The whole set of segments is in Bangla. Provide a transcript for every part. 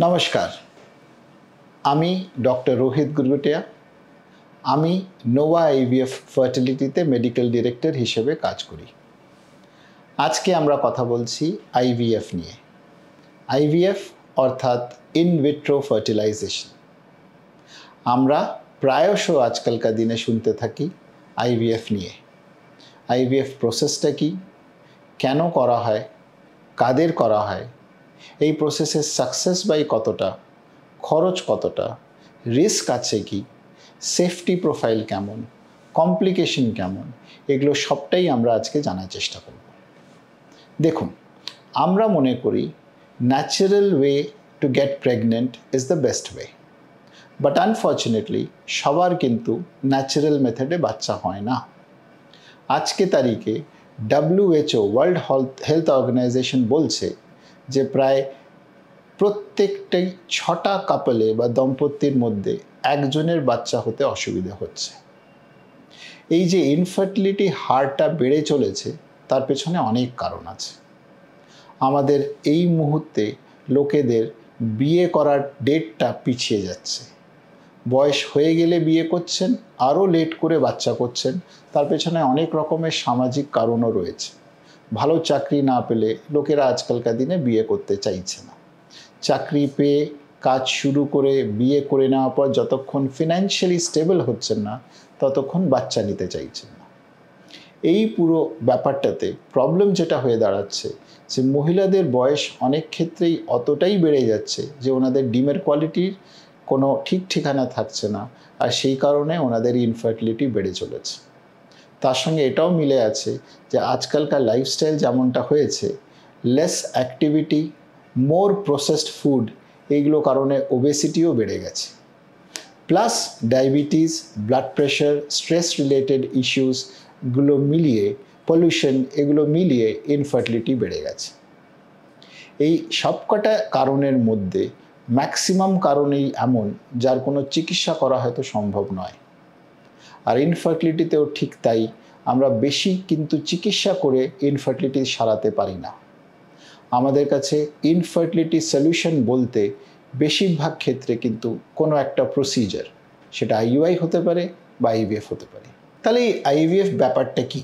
নমস্কার, আমি ডক্টর রোহিত গুরগুটিয়া। আমি নোভা আইভিএফ ফার্টিলিটিতে মেডিকেল ডিরেক্টর হিসেবে কাজ করি। আজকে আমরা কথা বলছি আইভিএফ নিয়ে। আইভিএফ অর্থাৎ ইন ভিট্রো ফার্টিলাইজেশন। আমরা প্রায়শ আজকালকার দিনে শুনতে থাকি আইভিএফ নিয়ে। আইভিএফ প্রসেসটা কি, কেন করা হয়, কাদের করা হয়, এই প্রসেসের সাকসেস বাই কতটা, খরচ কতটা, রিস্ক আছে কি, সেফটি প্রোফাইল কেমন, কমপ্লিকেশন কেমন, এগুলো সবটাই আমরা আজকে জানার চেষ্টা করব। দেখুন, আমরা মনে করি natural way to get pregnant is the best way, but unfortunately সবার কিন্তু ন্যাচারাল মেথডে বাচ্চা হয় না। আজকে তারিখে WHO ওয়ার্ল্ড হেলথ অর্গানাইজেশন বলছে যে প্রায় প্রত্যেকটাই 6টা কাপলে বা দম্পতির মধ্যে একজনের বাচ্চা হতে অসুবিধা হচ্ছে। এই যে ইনফার্টিলিটি হারটা বেড়ে চলেছে তার পেছনে অনেক কারণ আছে। আমাদের এই মুহূর্তে লোকেদের বিয়ে করার ডেটটা পিছিয়ে যাচ্ছে। বয়স হয়ে গেলে বিয়ে করছেন, আরও লেট করে বাচ্চা করছেন। তার পেছনে অনেক রকমের সামাজিক কারণও রয়েছে। ভালো চাকরি না পেলে লোকেরা আজকালকার দিনে বিয়ে করতে চাইছে না। চাকরি পেয়ে কাজ শুরু করে বিয়ে করে নেওয়ার পর যতক্ষণ ফিনান্সিয়ালি স্টেবল হচ্ছেন না ততক্ষণ বাচ্চা নিতে চাইছেন না। এই পুরো ব্যাপারটাতে প্রবলেম যেটা হয়ে দাঁড়াচ্ছে যে মহিলাদের বয়স অনেক ক্ষেত্রেই অতটাই বেড়ে যাচ্ছে যে ওনাদের ডিমের কোয়ালিটির কোনো ঠিক ঠিকানা থাকছে না, আর সেই কারণে ওনাদের ইনফার্টিলিটি বেড়ে চলেছে। তার সঙ্গে এটাও মিলে আছে যে আজকালকার লাইফস্টাইল যেমনটা হয়েছে, less activity, more processed food, এইগুলো কারণে ওবেসিটিও বেড়ে গেছে। Plus diabetes, blood pressure, stress related ইস্যুসগুলো মিলিয়ে, পলিউশন, এগুলো মিলিয়ে ইনফার্টিলিটি বেড়ে গেছে। এই সবকটা কারণের মধ্যে ম্যাক্সিমাম কারণেই এমন যার কোনো চিকিৎসা করা হয়তো সম্ভব নয়। আর ইনফার্টিলিটিতেও ঠিক তাই, আমরা বেশি কিন্তু চিকিৎসা করে ইনফার্টিলিটি সারাতে পারি না। আমাদের কাছে ইনফার্টিলিটি সলিউশন বলতে বেশিরভাগ ক্ষেত্রে কিন্তু কোনো একটা প্রসিজার, সেটা আইইউআই হতে পারে বা আইভিএফ হতে পারে। তাহলে এই আইভিএফ ব্যাপারটা কি?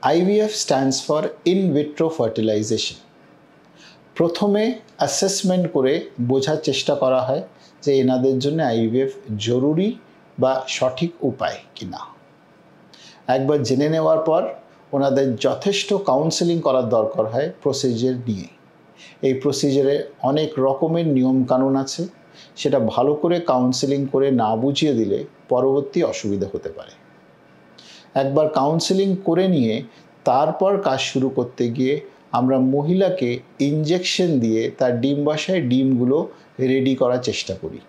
IVF stands for in vitro fertilisation. প্রথমে অ্যাসেসমেন্ট করে বোঝার চেষ্টা করা হয় যে এনাদের জন্য আইভিএফ জরুরি বা সঠিক উপায় কিনা। একবার জেনে নেওয়ার পর ওনাদের যথেষ্ট কাউন্সেলিং করার দরকার হয় প্রসিজার নিয়ে। এই প্রসিজারে অনেক রকমের নিয়মকানুন আছে, সেটা ভালো করে কাউন্সেলিং করে না বুঝিয়ে দিলে পরবর্তী অসুবিধা হতে পারে। একবার কাউন্সেলিং করে নিয়ে তারপর কাজ শুরু করতে গিয়ে আমরা মহিলাকে ইনজেকশন দিয়ে তার ডিম্বাশয়ে ডিমগুলো রেডি করার চেষ্টা করি।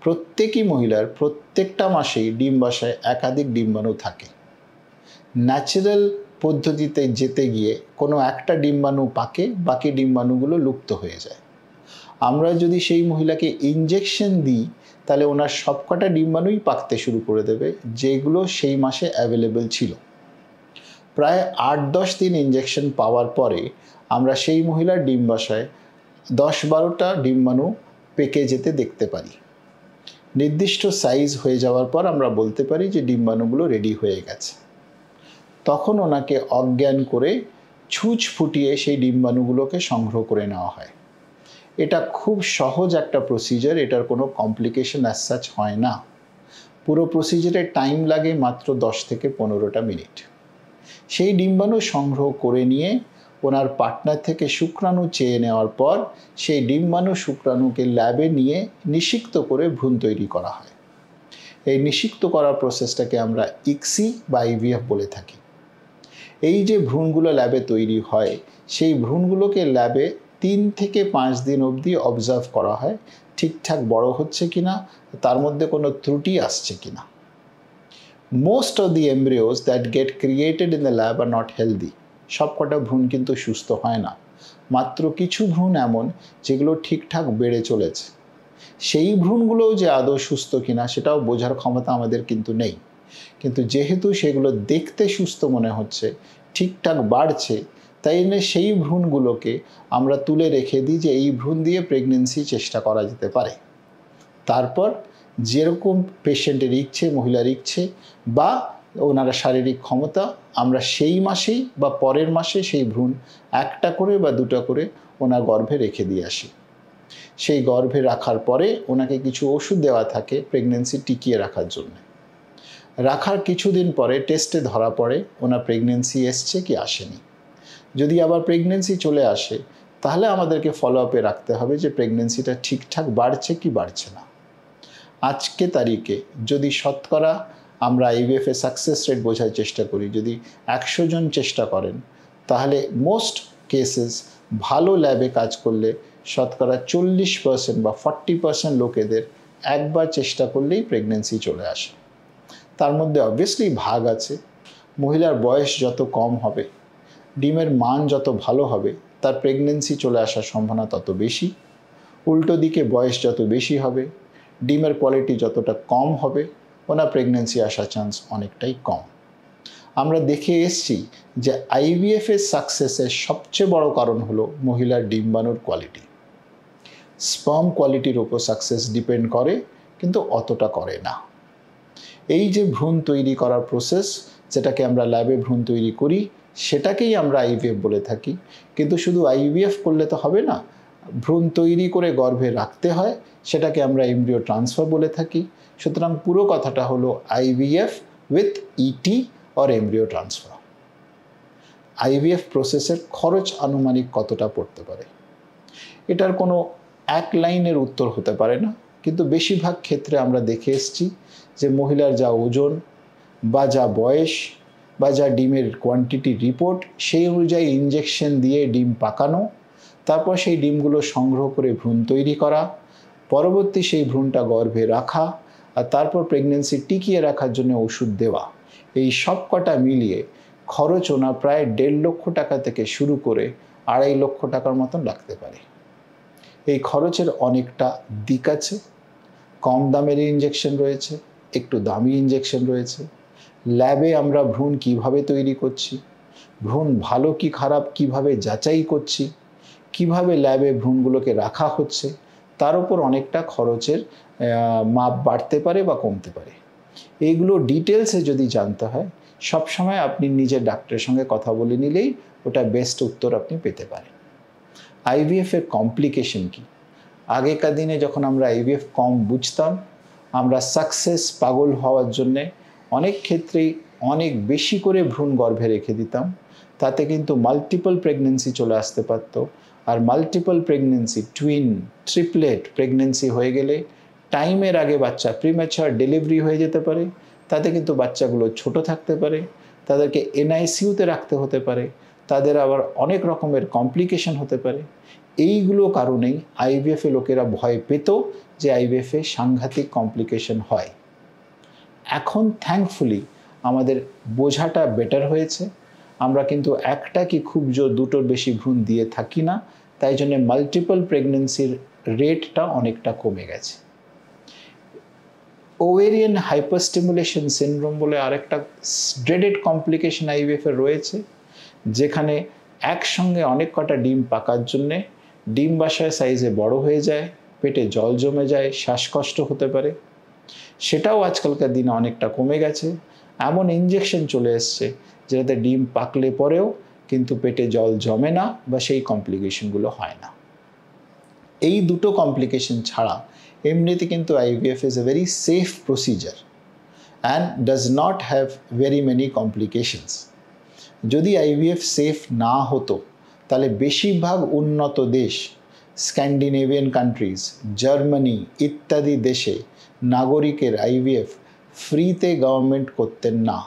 প্রত্যেকই মহিলার প্রত্যেকটা মাসেই ডিম্বাশয়ে একাধিক ডিম্বাণু থাকে। ন্যাচারাল পদ্ধতিতে যেতে গিয়ে কোনো একটা ডিম্বাণু পাকে, বাকি ডিম্বাণুগুলো লুপ্ত হয়ে যায়। আমরা যদি সেই মহিলাকে ইনজেকশন দিই তাহলে ওনার সবকটা ডিম্বাণুই পাকতে শুরু করে দেবে যেগুলো সেই মাসে অ্যাভেলেবেল ছিল। প্রায় 8-10 দিন ইনজেকশন পাওয়ার পরে আমরা সেই মহিলার ডিম্বাশয়ে 10-12টা ডিম্বাণু পেকে যেতে দেখতে পারি। নির্দিষ্ট সাইজ হয়ে যাওয়ার পর আমরা বলতে পারি যে ডিম্বাণুগুলো রেডি হয়ে গেছে। তখন ওনাকে অজ্ঞান করে ছুঁচ ফুটিয়ে সেই ডিম্বাণুগুলোকে সংগ্রহ করে নেওয়া হয়। এটা খুব সহজ একটা প্রসিজার, এটার কোনো কমপ্লিকেশন অ্যাজ সাচ হয় না। পুরো প্রসিজারে টাইম লাগে মাত্র 10 থেকে 15টা মিনিট। সেই ডিম্বাণু সংগ্রহ করে নিয়ে ওনার পার্টনার থেকে শুক্রাণু চেয়ে নেওয়ার পর সেই ডিম্বাণু শুক্রাণুকে ল্যাবে নিয়ে নিষিক্ত করে ভ্রূণ তৈরি করা হয়। এই নিষিক্ত করার প্রসেসটাকে আমরা ইক্সি বা আইভিএফ বলে থাকি। এই যে ভ্রূণগুলো ল্যাবে তৈরি হয়, সেই ভ্রূণগুলোকে ল্যাবে 3 থেকে 5 দিন অবধি অবজার্ভ করা হয় ঠিকঠাক বড় হচ্ছে কিনা, তার মধ্যে কোনো ত্রুটি আসছে কিনা। Most of the embryos that get created in the lab are not healthy. সবকটা ভ্রূণ কিন্তু সুস্থ হয় না, মাত্র কিছু ভ্রূণ এমন যেগুলো ঠিকঠাক বেড়ে চলেছে। সেই ভ্রূণগুলোও যে আদৌ সুস্থ কিনা সেটাও বোঝার ক্ষমতা আমাদের কিন্তু নেই। কিন্তু যেহেতু সেগুলো দেখতে সুস্থ মনে হচ্ছে, ঠিকঠাক বাড়ছে, তাই জন্য সেই ভ্রূণগুলোকে আমরা তুলে রেখে দিই যে এই ভ্রূণ দিয়ে প্রেগনেন্সি চেষ্টা করা যেতে পারে। তারপর যেরকম পেশেন্টের ইচ্ছে, মহিলার ইচ্ছে বা ওনারা শারীরিক ক্ষমতা, আমরা সেই মাসেই বা পরের মাসে সেই ভ্রূণ একটা করে বা দুটো করে ওনার গর্ভে রেখে দিয়ে আসি। সেই গর্ভে রাখার পরে ওনাকে কিছু ওষুধ দেওয়া থাকে প্রেগনেন্সি টিকিয়ে রাখার জন্য। রাখার কিছুদিন পরে টেস্টে ধরা পড়ে ওনার প্রেগনেন্সি এসছে কি আসেনি। যদি আবার প্রেগনেন্সি চলে আসে তাহলে আমাদেরকে ফলো আপে রাখতে হবে যে প্রেগনেন্সিটা ঠিকঠাক বাড়ছে কি বাড়ছে না। আজকে তারিখে যদি শতকরা আমরা আইভিএফ এর সাকসেস রেট বোঝার চেষ্টা করি, যদি 100 জন চেষ্টা করেন তাহলে মোস্ট কেসেস ভালো ল্যাবে কাজ করলে শতকরা 40% বা 40% লোকেদের একবার চেষ্টা করলেই প্রেগনেন্সি চলে আসে। তার মধ্যে অবভিয়াসলি ভাগ আছে। মহিলার বয়স যত কম হবে, ডিমের মান যত ভালো হবে, তার প্রেগনেন্সি চলে আসার সম্ভাবনা তত বেশি। উল্টো দিকে বয়স যত বেশি হবে, ডিমের কোয়ালিটি যতটা কম হবে, ওনার প্রেগনেন্সি আসার চান্স অনেকটাই কম। আমরা দেখে এসেছি যে আইভিএফ এর সাকসেসের সবচেয়ে বড় কারণ হলো মহিলার ডিম্বাণুর কোয়ালিটি। স্পার্ম কোয়ালিটির উপর সাকসেস ডিপেন্ড করে, কিন্তু অতটা করে না। এই যে ভ্রূণ তৈরি করার প্রসেস, যেটাকে আমরা ল্যাবে ভ্রূণ তৈরি করি, সেটাকেই আমরা আইভিএফ বলে থাকি। কিন্তু শুধু আইভিএফ করলে তো হবে না, ভ্রূণ তৈরি করে গর্ভে রাখতে হয়, সেটাকে আমরা এমব্রিও ট্রান্সফার বলে থাকি। সুতরাং পুরো কথাটা হলো IVF with ET or embryo transfer. IVF প্রসেসের খরচ আনুমানিক কতটা পড়তে পারে, এটার কোনো এক লাইনের উত্তর হতে পারে না, কিন্তু বেশিরভাগ ক্ষেত্রে আমরা দেখে এসেছি যে মহিলার যা ওজন বা যা বয়স বা যা ডিমের কোয়ান্টিটি রিপোর্ট, সেই অনুযায়ী ইনজেকশন দিয়ে ডিম পাকানো, তারপর সেই ডিমগুলো সংগ্রহ করে ভ্রূণ তৈরি করা, পরবর্তী সেই ভ্রূণটা গর্ভে রাখা, আর তারপর প্রেগনেন্সি টিকিয়ে রাখার জন্য ওষুধ দেওয়া, এই সব কটা মিলিয়ে খরচ ওনার প্রায় 1.5 লক্ষ টাকা থেকে শুরু করে 2.5 লক্ষ টাকার মতন লাগতে পারে। এই খরচের অনেকটা দিক আছে। কম দামের ইনজেকশন রয়েছে, একটু দামি ইনজেকশন রয়েছে। ল্যাবে আমরা ভ্রূণ কিভাবে তৈরি করছি, ভ্রূণ ভালো কি খারাপ কিভাবে যাচাই করছি, কিভাবে ল্যাবে ভ্রূণগুলোকে রাখা হচ্ছে, তার উপর অনেকটা খরচের মাপ বাড়তে পারে বা কমতে পারে। এইগুলো ডিটেলসে যদি জানতে হয়, সবসময় আপনি নিজের ডাক্তারের সঙ্গে কথা বলে নিলেই ওটা বেস্ট উত্তর আপনি পেতে পারেন। আইভিএফ এর কমপ্লিকেশন কি? আগেকার দিনে যখন আমরা আইভিএফ কম বুঝতাম, আমরা সাকসেস পাগল হওয়ার জন্যে অনেক ক্ষেত্রেই অনেক বেশি করে ভ্রূণ গর্ভে রেখে দিতাম। তাতে কিন্তু মাল্টিপল প্রেগনেন্সি চলে আসতে পারত। আর multiple pregnancy, twin, triplet pregnancy হয়ে গেলে টাইমের আগে বাচ্চা প্রিম্যাচার ডেলিভারি হয়ে যেতে পারে। তাতে কিন্তু বাচ্চাগুলো ছোট থাকতে পারে, তাদেরকে এনআইসিইউতে রাখতে হতে পারে, তাদের আবার অনেক রকমের কমপ্লিকেশন হতে পারে। এইগুলো কারণেই আইভিএফে লোকেরা ভয় পেত যে আইভিএফে সাংঘাতিক কমপ্লিকেশন হয়। এখন থ্যাঙ্কফুলি আমাদের বোঝাটা বেটার হয়েছে। আমরা কিন্তু একটা কি খুব জোর দুটোর বেশি ভ্রূণ দিয়ে থাকি না, তাই জন্য মাল্টিপল প্রেগনেন্সির রেটটা অনেকটা কমে গেছে। ওভেরিয়ান হাইপারস্টিমুলেশন সিনড্রোম বলে আরেকটা ড্রেডেড কমপ্লিকেশন আইভিএফ এর রয়েছে, যেখানে একসঙ্গে অনেক কটা ডিম পাকার জন্যে ডিম্বাশয় সাইজে বড় হয়ে যায়, পেটে জল জমে যায়, শ্বাসকষ্ট হতে পারে। সেটাও আজকালকার দিনে অনেকটা কমে গেছে। এমন ইনজেকশন চলে এসছে যেটাতে ডিম পাকলে পরেও কিন্তু পেটে জল জমে না বা সেই কমপ্লিকেশনগুলো হয় না। এই দুটো কমপ্লিকেশন ছাড়া এমনিতে কিন্তু IVF is a very safe procedure and does not have very many complications. যদি আইভিএফ সেফ না হতো তাহলে বেশিরভাগ উন্নত দেশ, স্ক্যান্ডিনেভিয়ান কান্ট্রিজ, জার্মানি ইত্যাদি দেশে নাগরিকের আইভিএফ ফ্রিতে গভর্নমেন্ট করতেন না।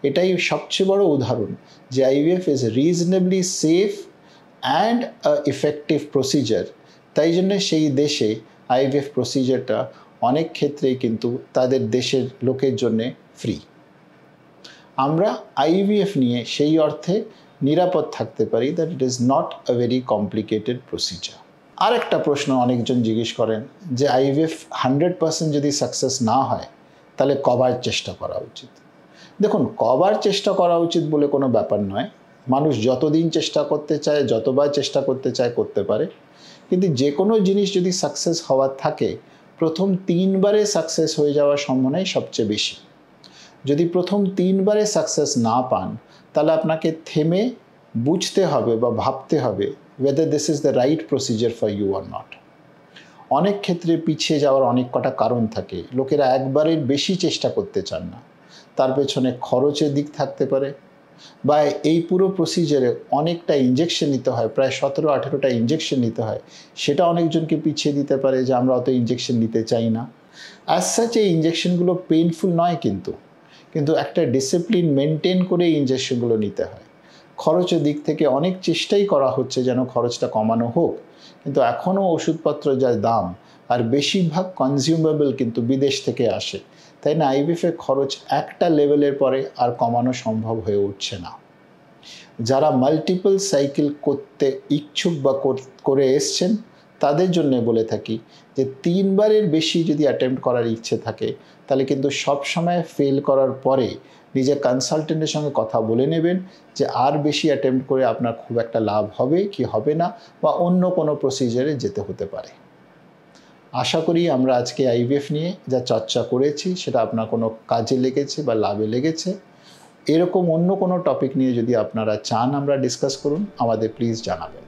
এটাই সবচেয়ে বড় উদাহরণ যে IVF is reasonably safe and effective procedure. তাই জন্য সেই দেশে আইভিএফ প্রসিজারটা অনেক ক্ষেত্রেই কিন্তু তাদের দেশের লোকের জন্য ফ্রি। আমরা আইভিএফ নিয়ে সেই অর্থে নিরাপদ থাকতে পারি that it is not a very complicated procedure. আর একটা প্রশ্ন অনেকজন জিজ্ঞেস করেন যে আইভিএফ 100% যদি সাকসেস না হয় তাহলে কবার চেষ্টা করা উচিত? দেখুন, কবার চেষ্টা করা উচিত বলে কোনো ব্যাপার নয়। মানুষ যতদিন চেষ্টা করতে চায়, যতবার চেষ্টা করতে চায় করতে পারে, কিন্তু যে কোনো জিনিস যদি সাকসেস হওয়ার থাকে প্রথম 3 বারে সাকসেস হয়ে যাওয়ার সম্ভাবনাই সবচেয়ে বেশি। যদি প্রথম 3 বারে সাকসেস না পান তাহলে আপনাকে থেমে বুঝতে হবে বা ভাবতে হবে whether this is the right procedure for you or not। অনেক ক্ষেত্রে পিছিয়ে যাওয়ার অনেক কটা কারণ থাকে। লোকেরা একবারের বেশি চেষ্টা করতে চান না, তার পেছনে খরচের দিক থাকতে পারে, বা এই পুরো প্রসিজারে অনেকটা ইঞ্জেকশন নিতে হয়, প্রায় 17-18টা ইঞ্জেকশন নিতে হয়, সেটা অনেকজনকে পিছিয়ে দিতে পারে যে আমরা অত ইঞ্জেকশন নিতে চাই না। অ্যাজ সাচ এই ইঞ্জেকশনগুলো পেইনফুল নয়, কিন্তু একটা ডিসিপ্লিন মেনটেন করে এই ইঞ্জেকশনগুলো নিতে হয়। খরচের দিক থেকে অনেক চেষ্টাই করা হচ্ছে যেন খরচটা কমানো হোক, কিন্তু এখনও ওষুধপত্র যা দাম, আর বেশিরভাগ কনজিউমেবল কিন্তু বিদেশ থেকে আসে, তাই না আইভিএফের খরচ একটা লেভেলের পরে আর কমানো সম্ভব হয়ে উঠছে না। যারা মাল্টিপল সাইকেল করতে ইচ্ছুক বা করে এসছেন তাদের জন্য বলে থাকি যে 3 বারের বেশি যদি অ্যাটেম্প্ট করার ইচ্ছে থাকে তাহলে কিন্তু সব সময় ফেল করার পরে নিজের কনসালটেন্টের সঙ্গে কথা বলে নেবেন যে আর বেশি অ্যাটেম্প্ট করে আপনার খুব একটা লাভ হবে কি হবে না, বা অন্য কোনো প্রসিজারে যেতে হতে পারে। আশা করি আমরা আজকে আইভিএফ নিয়ে যা চর্চা করেছি সেটা আপনার কোনো কাজে লেগেছে বা লাভে লেগেছে। এরকম অন্য কোনো টপিক নিয়ে যদি আপনারা চান আমরা ডিসকাস করুন, আমাদের প্লিজ জানাবেন।